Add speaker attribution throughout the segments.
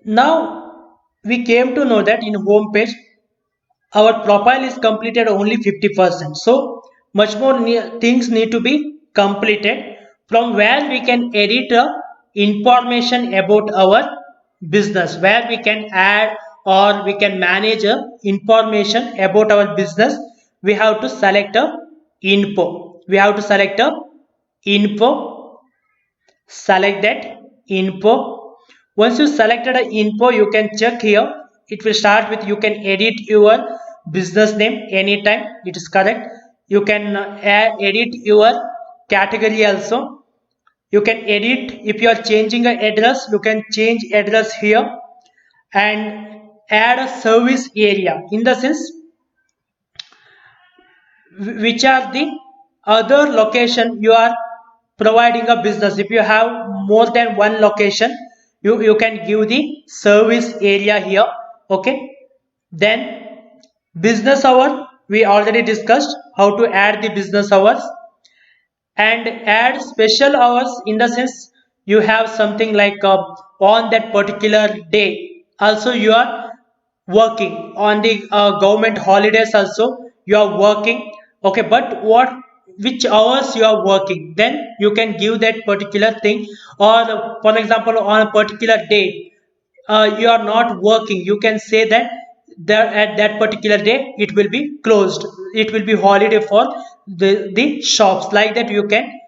Speaker 1: Now we came to know that in home page our profile is completed only 50%. So much more things need to be completed, from where we can edit information about our business, where we can add or we can manage information about our business. We have to select a info. We have to select a info. Select that info. Once you selected a info, you can check here. It will start with, you can edit your business name anytime it is correct. You can edit your category also. You can edit, if you are changing a address, you can change address here. And add a service area, in the sense which are the other location you are providing a business. If you have more than one location, you can give the service area here. Okay, then business hour, we already discussed how to add the business hours. And add special hours, in the sense you have something like on that particular day also you are working, on the government holidays also you are working. Okay, but what, which hours you are working, then you can give that particular thing. Or for example, on a particular day you are not working, you can say that there at that particular day it will be closed, it will be holiday for the shops, like that you can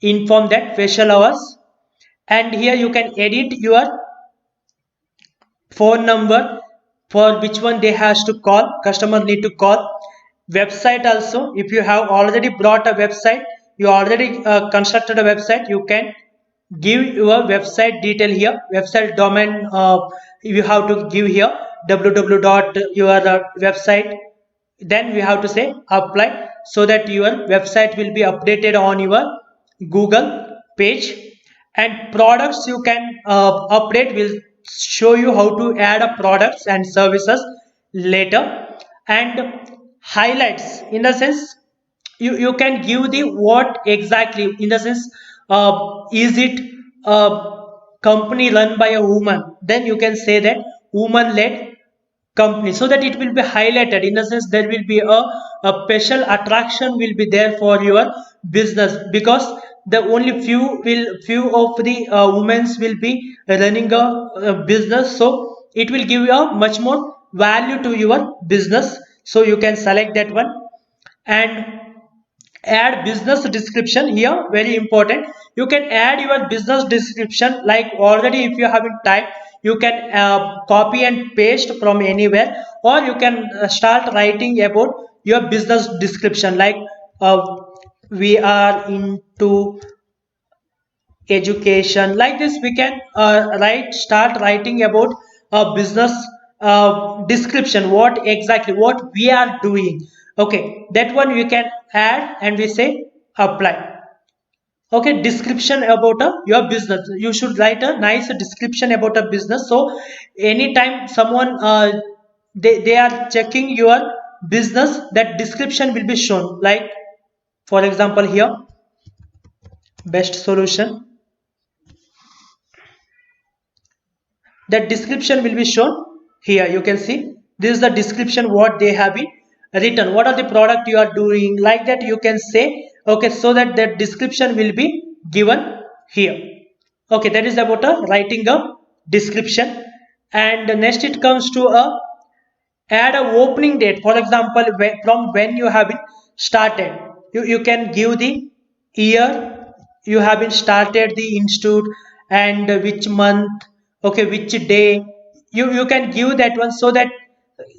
Speaker 1: inform that special hours. And here you can edit your phone number, for which one they has to call, customer need to call. Website also, if you have already brought a website, you already constructed a website, you can give your website detail here. Website domain, you have to give here www dot your website. Then we have to say apply, so that your website will be updated on your Google page. And products you can update, will show you how to add a products and services later. And highlights, in the sense you can give the what exactly, in the sense is it a company run by a woman, then you can say that woman led company, so that it will be highlighted. In a sense there will be a special attraction will be there for your business, because the only few of the women's will be running a business, so it will give you a much more value to your business. So you can select that one. And add business description here, very important. You can add your business description, like already if you haven't typed, you can copy and paste from anywhere, or you can start writing about your business description, like uh, we are into education, like this we can start writing about a business description, what exactly what we are doing. Okay, that one we can add, and we say apply. Okay, description about your business, you should write a nice description about a business, so anytime someone they are checking your business, that description will be shown. Like for example here, best solution, that description will be shown here. You can see this is the description what they have been written, what are the product you are doing, like that you can say. Okay, so that that description will be given here. Okay, that is about a writing a description. And next it comes to a add a opening date. For example, from when you have been started, you can give the year you have been started the institute, and which month, okay, which day. You can give that one, so that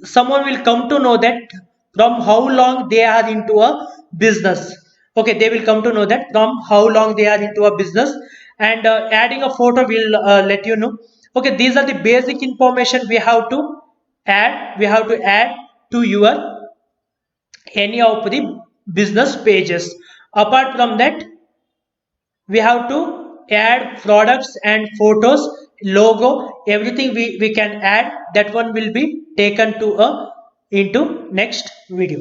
Speaker 1: someone will come to know that from how long they are into a business. Okay, they will come to know that from how long they are into a business. And adding a photo will let you know. Okay, these are the basic information we have to add to your any of the business pages. Apart from that, we have to add products and photos, logo, everything we can add. That one will be taken to a into next video.